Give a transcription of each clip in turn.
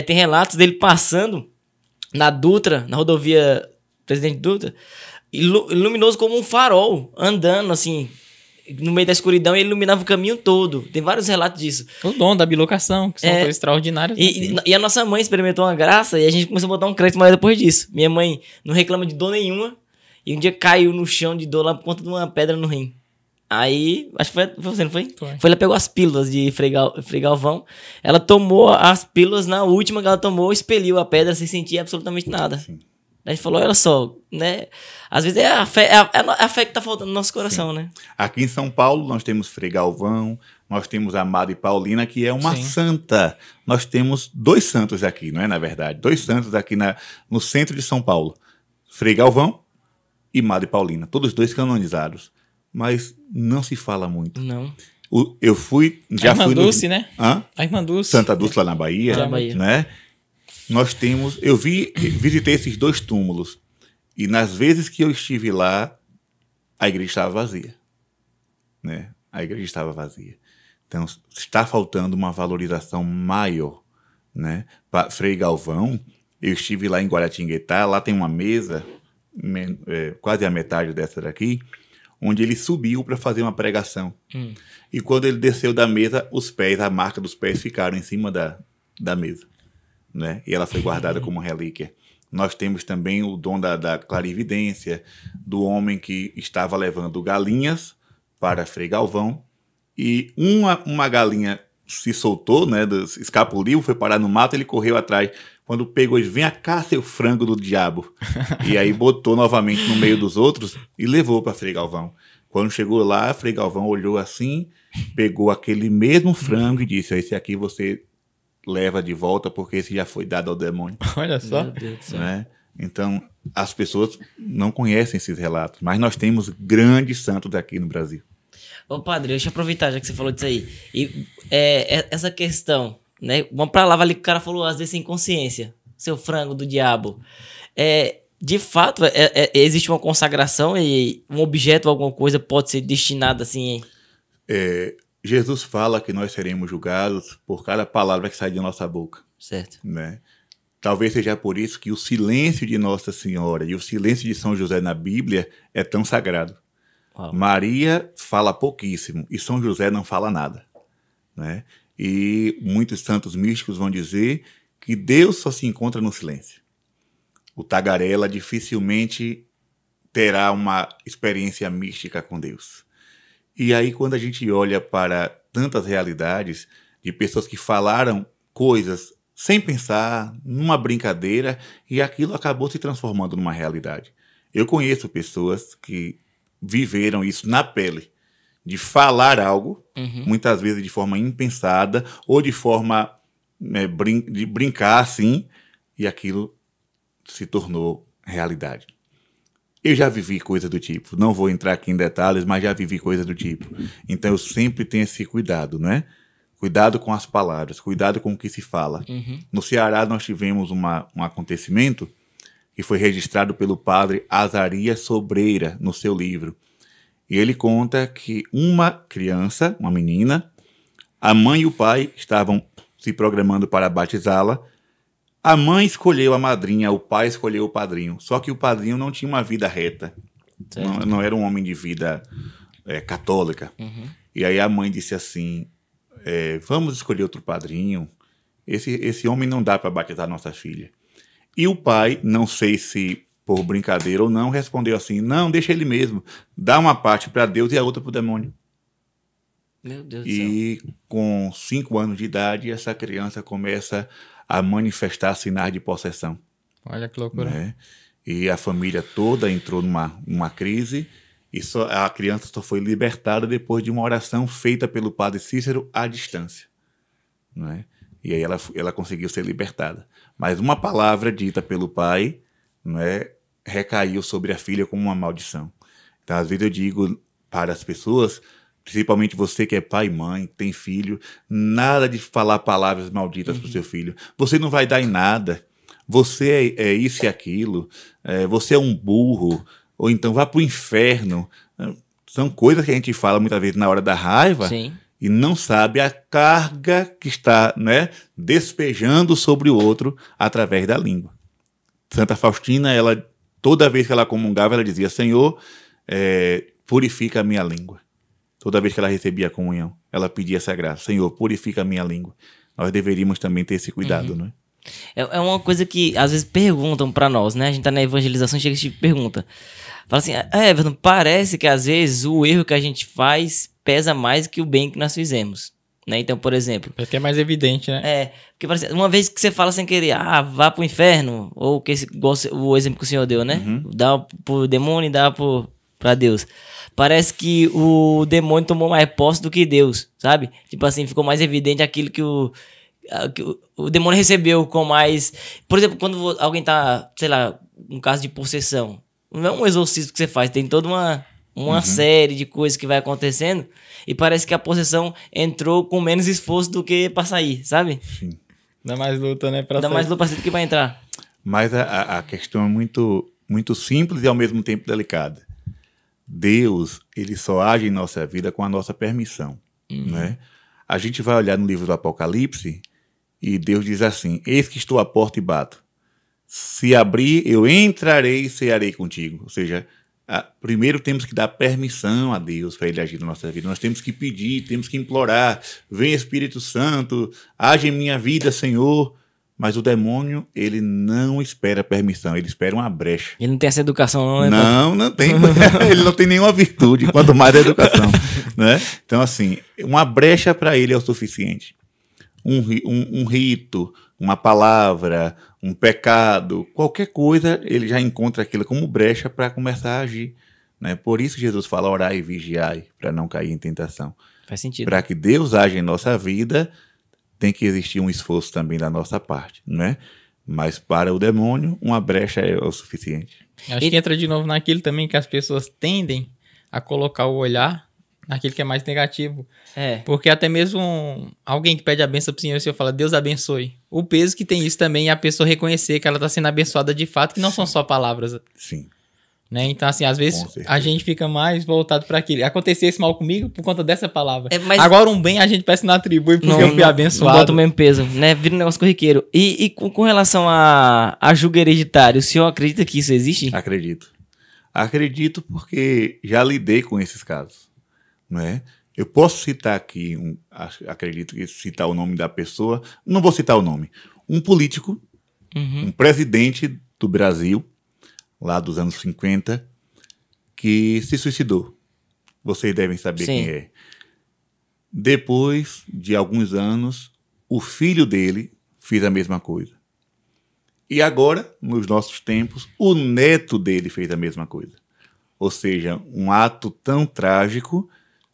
tem relatos dele passando na Dutra, na rodovia Presidente Dutra, luminoso como um farol, andando assim, no meio da escuridão, e ele iluminava o caminho todo. Tem vários relatos disso. O dom da bilocação, que são coisas extraordinárias. E a nossa mãe experimentou uma graça e a gente começou a botar um crédito maior depois disso. Minha mãe não reclama de dor nenhuma e um dia caiu no chão de dor lá por conta de uma pedra no rim. Aí, acho que foi você, não foi? Foi. Ela pegou as pílulas de Frei Galvão. Ela tomou as pílulas, na última que ela tomou, expeliu a pedra sem sentir absolutamente nada. Sim. A gente falou, olha só, né? Às vezes é a fé que tá faltando no nosso coração, sim, né? Aqui em São Paulo nós temos Frei Galvão, nós temos a Madre Paulina, que é uma, sim, santa. Nós temos 2 santos aqui, não é, na verdade? 2 santos aqui no centro de São Paulo. Frei Galvão e Madre Paulina, todos 2 canonizados. Mas não se fala muito. Não. Eu fui... A Irmã Dulce, né? Hã? A Irmã Dulce. Santa Dulce lá na Bahia. Na Bahia. Né? Nós temos... Eu visitei esses 2 túmulos. E nas vezes que eu estive lá, a igreja estava vazia. Né? A igreja estava vazia. Então, está faltando uma valorização maior. Né? Para Frei Galvão, eu estive lá em Guaratinguetá, lá tem uma mesa, quase a metade dessa daqui, onde ele subiu para fazer uma pregação. E quando ele desceu da mesa, a marca dos pés ficaram em cima da mesa. Né? E ela foi guardada como relíquia. Nós temos também o dom da clarividência, do homem que estava levando galinhas para Frei Galvão, e uma galinha se soltou, né, escapuliu, foi parar no mato, ele correu atrás. Quando pegou, ele vem cá, seu frango do diabo. E aí botou novamente no meio dos outros e levou para Frei Galvão. Quando chegou lá, Frei Galvão olhou assim, pegou aquele mesmo frango e disse, esse aqui você leva de volta porque esse já foi dado ao demônio. Olha só. Meu Deus do céu. Né? Então, as pessoas não conhecem esses relatos, mas nós temos grandes santos aqui no Brasil. Ô, padre, deixa eu aproveitar, já que você falou disso aí. E essa questão, né? Uma palavra ali que o cara falou, às vezes, sem consciência. Seu frango do diabo. De fato, existe uma consagração e um objeto, alguma coisa pode ser destinado assim? Jesus fala que nós seremos julgados por cada palavra que sai de nossa boca. Certo. Né? Talvez seja por isso que o silêncio de Nossa Senhora e o silêncio de São José na Bíblia é tão sagrado. Uau. Maria fala pouquíssimo e São José não fala nada. Né? E muitos santos místicos vão dizer que Deus só se encontra no silêncio. O tagarela dificilmente terá uma experiência mística com Deus. E aí, quando a gente olha para tantas realidades de pessoas que falaram coisas sem pensar, numa brincadeira, e aquilo acabou se transformando numa realidade. Eu conheço pessoas que viveram isso na pele, de falar algo, muitas vezes de forma impensada, ou de forma de brincar assim, e aquilo se tornou realidade. Eu já vivi coisa do tipo, não vou entrar aqui em detalhes, mas já vivi coisa do tipo. Então eu sempre tenho esse cuidado, né? Cuidado com as palavras, cuidado com o que se fala. No Ceará nós tivemos um acontecimento que foi registrado pelo padre Azarias Sobreira no seu livro. E ele conta que uma criança, uma menina, a mãe e o pai estavam se programando para batizá-la. A mãe escolheu a madrinha, o pai escolheu o padrinho. Só que o padrinho não tinha uma vida reta. Não era um homem de vida católica. E aí a mãe disse assim, vamos escolher outro padrinho. Esse homem não dá para batizar nossa filha. E o pai, não sei se por brincadeira ou não, respondeu assim, não, deixa ele mesmo. Dá uma parte para Deus e a outra para o demônio. Meu Deus do céu. E com 5 anos de idade, essa criança começa a manifestar sinais de possessão. Olha que loucura. Né? E a família toda entrou numa crise e a criança só foi libertada depois de uma oração feita pelo padre Cícero à distância. Né? E aí ela conseguiu ser libertada. Mas uma palavra dita pelo pai, né, recaiu sobre a filha como uma maldição. Então, às vezes eu digo para as pessoas, principalmente você que é pai e mãe, tem filho, nada de falar palavras malditas para o seu filho. Você não vai dar em nada. Você é isso e aquilo. Você é um burro. Ou então vá para o inferno. São coisas que a gente fala muitas vezes na hora da raiva. Sim. e não sabe a carga que está, né, despejando sobre o outro através da língua. Santa Faustina, ela, toda vez que ela comungava, ela dizia: Senhor, purifica a minha língua. Toda vez que ela recebia a comunhão, ela pedia essa graça: Senhor, purifica a minha língua. Nós deveríamos também ter esse cuidado, não é? É uma coisa que às vezes perguntam pra nós, né? A gente tá na evangelização, chega e tipo pergunta. Fala assim: Everton, parece que às vezes o erro que a gente faz pesa mais que o bem que nós fizemos, né? Então, por exemplo... Porque é mais evidente, né? Porque parece, uma vez que você fala sem querer, vá pro inferno, ou que igual o exemplo que o senhor deu, né? Dá pro demônio e dá pra Deus. Parece que o demônio tomou mais posse do que Deus, sabe? Tipo assim, ficou mais evidente aquilo que o demônio recebeu com mais... Por exemplo, quando alguém tá, sei lá, um caso de possessão, não é um exorcismo que você faz, tem toda uma série de coisas que vai acontecendo e parece que a possessão entrou com menos esforço do que pra sair, sabe? Sim. Dá mais luta, né? Dá mais luta pra sair do que pra entrar. Mas a questão é muito, muito simples e ao mesmo tempo delicada. Deus, ele só age em nossa vida com a nossa permissão, né? A gente vai olhar no livro do Apocalipse e Deus diz assim: eis que estou à porta e bato. Se abrir, eu entrarei e cearei contigo. Ou seja, primeiro temos que dar permissão a Deus para ele agir na nossa vida. Nós temos que pedir, temos que implorar: vem Espírito Santo, age em minha vida, Senhor. Mas o demônio, ele não espera permissão, ele espera uma brecha. Ele não tem essa educação, não, né? Não tem. Ele não tem nenhuma virtude, quanto mais a educação, né? Então, assim, uma brecha para ele é o suficiente. Um rito, uma palavra, um pecado, qualquer coisa, ele já encontra aquilo como brecha para começar a agir, né? Por isso Jesus fala: orai e vigiai, para não cair em tentação. Faz sentido. Para que Deus age em nossa vida, tem que existir um esforço também da nossa parte, né? Mas para o demônio, uma brecha é o suficiente. Acho que entra de novo naquilo também que as pessoas tendem a colocar o olhar naquilo que é mais negativo. Porque até mesmo alguém que pede a benção pro Senhor, o Senhor fala: Deus abençoe. O peso que tem isso também é a pessoa reconhecer que ela está sendo abençoada de fato, que não são só palavras. Sim. Né? Então, assim, às vezes a gente fica mais voltado para aquilo. Aconteceu esse mal comigo por conta dessa palavra. Agora um bem a gente parece que não atribui porque eu fui abençoado. Não bota o mesmo peso, né? Vira um negócio corriqueiro. E com relação a julgo hereditário, o senhor acredita que isso existe? Acredito. Acredito porque já lidei com esses casos, né? Eu posso citar aqui, acredito que citar o nome da pessoa, não vou citar o nome. Um político, um presidente do Brasil, lá dos anos 50, que se suicidou. Vocês devem saber quem é. Depois de alguns anos, o filho dele fez a mesma coisa. E agora, nos nossos tempos, o neto dele fez a mesma coisa. Ou seja, um ato tão trágico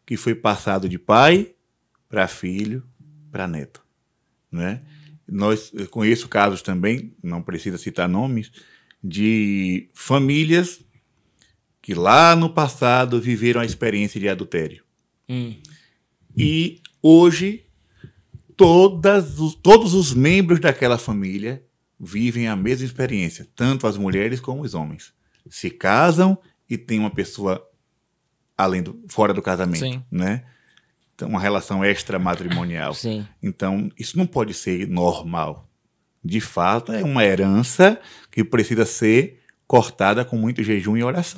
que foi passado de pai para filho, para neto, né? Eu conheço casos também, não precisa citar nomes, de famílias que lá no passado viveram a experiência de adultério. E hoje todos os membros daquela família vivem a mesma experiência, tanto as mulheres como os homens. Se casam e tem uma pessoa fora do casamento, né? Então, uma relação extramatrimonial. Então, isso não pode ser normal. De fato, é uma herança que precisa ser cortada com muito jejum e oração.